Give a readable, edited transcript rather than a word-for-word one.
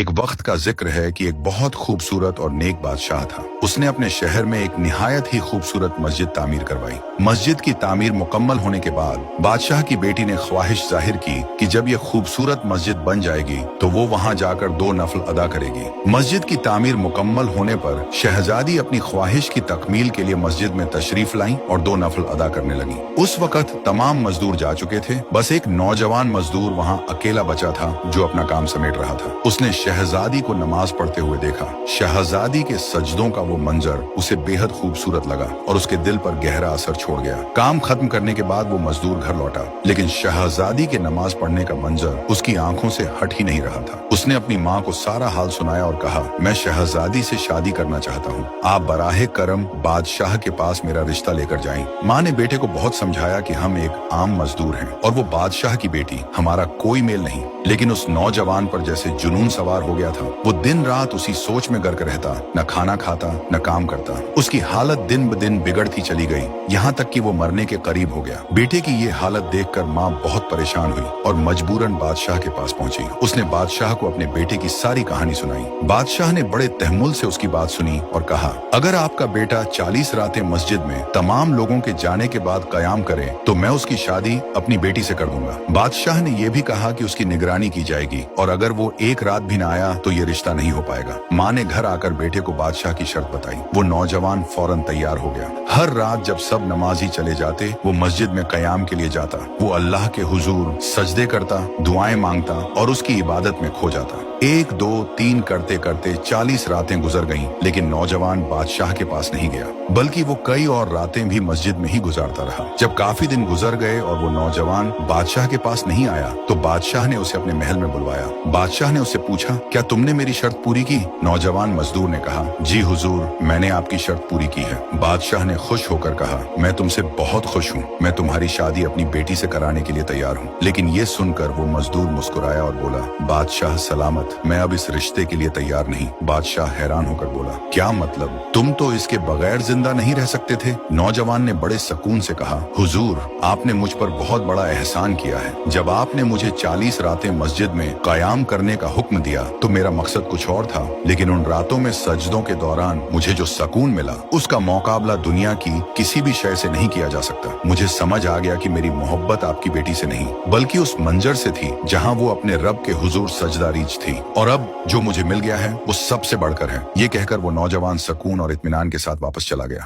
ایک وقت کا ذکر ہے کہ ایک بہت خوبصورت اور نیک بادشاہ تھا۔ اس نے اپنے شہر میں ایک نہایت ہی خوبصورت مسجد تعمیر کروائی۔ مسجد کی تعمیر مکمل ہونے کے بعد بادشاہ کی بیٹی نے خواہش ظاہر کی کہ جب یہ خوبصورت مسجد بن جائے گی تو وہ وہاں جا کر 2 نفل ادا کرے گی۔ مسجد کی تعمیر مکمل ہونے پر شہزادی اپنی خواہش کی تکمیل کے لیے مسجد میں تشریف لائیں اور 2 نفل ادا کرنے لگیں۔ اس وقت تمام مزدور جا چکے تھے، بس ایک نوجوان مزدور وہاں اکیلا بچا تھا جو اپنا کام سمیٹ رہا تھا۔ اس نے شہزادی کو نماز پڑھتے ہوئے دیکھا۔ شہزادی کے سجدوں کا وہ منظر اسے بے حد خوبصورت لگا اور اس کے دل پر گہرا اثر چھوڑ گیا۔ کام ختم کرنے کے بعد وہ مزدور گھر لوٹا، لیکن شہزادی کے نماز پڑھنے کا منظر اس کی آنکھوں سے ہٹ ہی نہیں رہا تھا۔ اس نے اپنی ماں کو سارا حال سنایا اور کہا، میں شہزادی سے شادی کرنا چاہتا ہوں، آپ براہ کرم بادشاہ کے پاس میرا رشتہ لے کر جائیں۔ ماں نے بیٹے کو بہت سمجھایا کہ ہم ایک عام مزدور ہیں اور وہ بادشاہ کی بیٹی، ہمارا کوئی میل نہیں، لیکن اس نوجوان پر جیسے جنون سوار ہو گیا تھا۔ وہ دن رات اسی سوچ میں غرق رہتا، نہ کھانا کھاتا نہ کام کرتا۔ اس کی حالت دن بدن بگڑتی چلی گئی، یہاں تک کہ وہ مرنے کے قریب ہو گیا۔ بیٹے کی یہ حالت دیکھ کر ماں بہت پریشان ہوئی اور مجبوراً بادشاہ کے پاس پہنچی۔ اس نے بادشاہ کو اپنے بیٹے کی ساری کہانی سنائی۔ بادشاہ نے بڑے تحمل سے اس کی بات سنی اور کہا، اگر آپ کا بیٹا 40 راتیں مسجد میں تمام لوگوں کے جانے کے بعد قیام کرے تو میں اس کی شادی اپنی بیٹی سے کر دوں گا۔ بادشاہ نے یہ بھی کہا کہ اس کی نگرانی کی جائے گی اور اگر وہ ایک رات بھی نہ آیا تو یہ رشتہ نہیں ہو پائے گا۔ ماں نے گھر آ کر بیٹے کو بادشاہ کی شرط بتائی۔ وہ نوجوان فوراً تیار ہو گیا۔ ہر رات جب سب نمازی چلے جاتے وہ مسجد میں قیام کے لیے جاتا۔ وہ اللہ کے حضور سجدے کرتا، دعائیں مانگتا اور اس کی عبادت میں کھو جاتا۔ 1 2 3 کرتے کرتے 40 راتیں گزر گئیں، لیکن نوجوان بادشاہ کے پاس نہیں گیا، بلکہ وہ کئی اور راتیں بھی مسجد میں ہی گزارتا رہا۔ جب کافی دن گزر گئے اور وہ نوجوان بادشاہ کے پاس نہیں آیا تو بادشاہ نے اسے اپنے محل میں بلوایا۔ بادشاہ نے اس سے پوچھا، کیا تم نے میری شرط پوری کی؟ نوجوان مزدور نے کہا، جی حضور، میں نے آپ کی شرط پوری کی ہے۔ بادشاہ نے خوش ہو کر کہا، میں تم سے بہت خوش ہوں، میں تمہاری شادی اپنی بیٹی سے کرانے کے لیے تیار ہوں۔ لیکن یہ سن کر وہ مزدور مسکرایا اور بولا، بادشاہ سلامت، میں اب اس رشتے کے لیے تیار نہیں۔ بادشاہ حیران ہو کر بولا، کیا مطلب؟ تم تو اس کے بغیر زندہ نہیں رہ سکتے تھے؟ نوجوان نے بڑے سکون سے کہا، حضور، آپ نے مجھ پر بہت بڑا احسان کیا ہے۔ جب آپ نے مجھے 40 راتیں مسجد میں قیام کرنے کا حکم دیا تو میرا مقصد کچھ اور تھا، لیکن ان راتوں میں سجدوں کے دوران مجھے جو سکون ملا اس کا مقابلہ دنیا کی کسی بھی شے سے نہیں کیا جا سکتا۔ مجھے سمجھ آ گیا کہ میری محبت آپ کی بیٹی سے نہیں بلکہ اس منظر سے تھی جہاں وہ اپنے رب کے حضور سجدہ ریچ تھی، اور اب جو مجھے مل گیا ہے وہ سب سے بڑھ کر ہے۔ یہ کہہ کر وہ نوجوان سکون اور اطمینان کے ساتھ واپس چلا گیا۔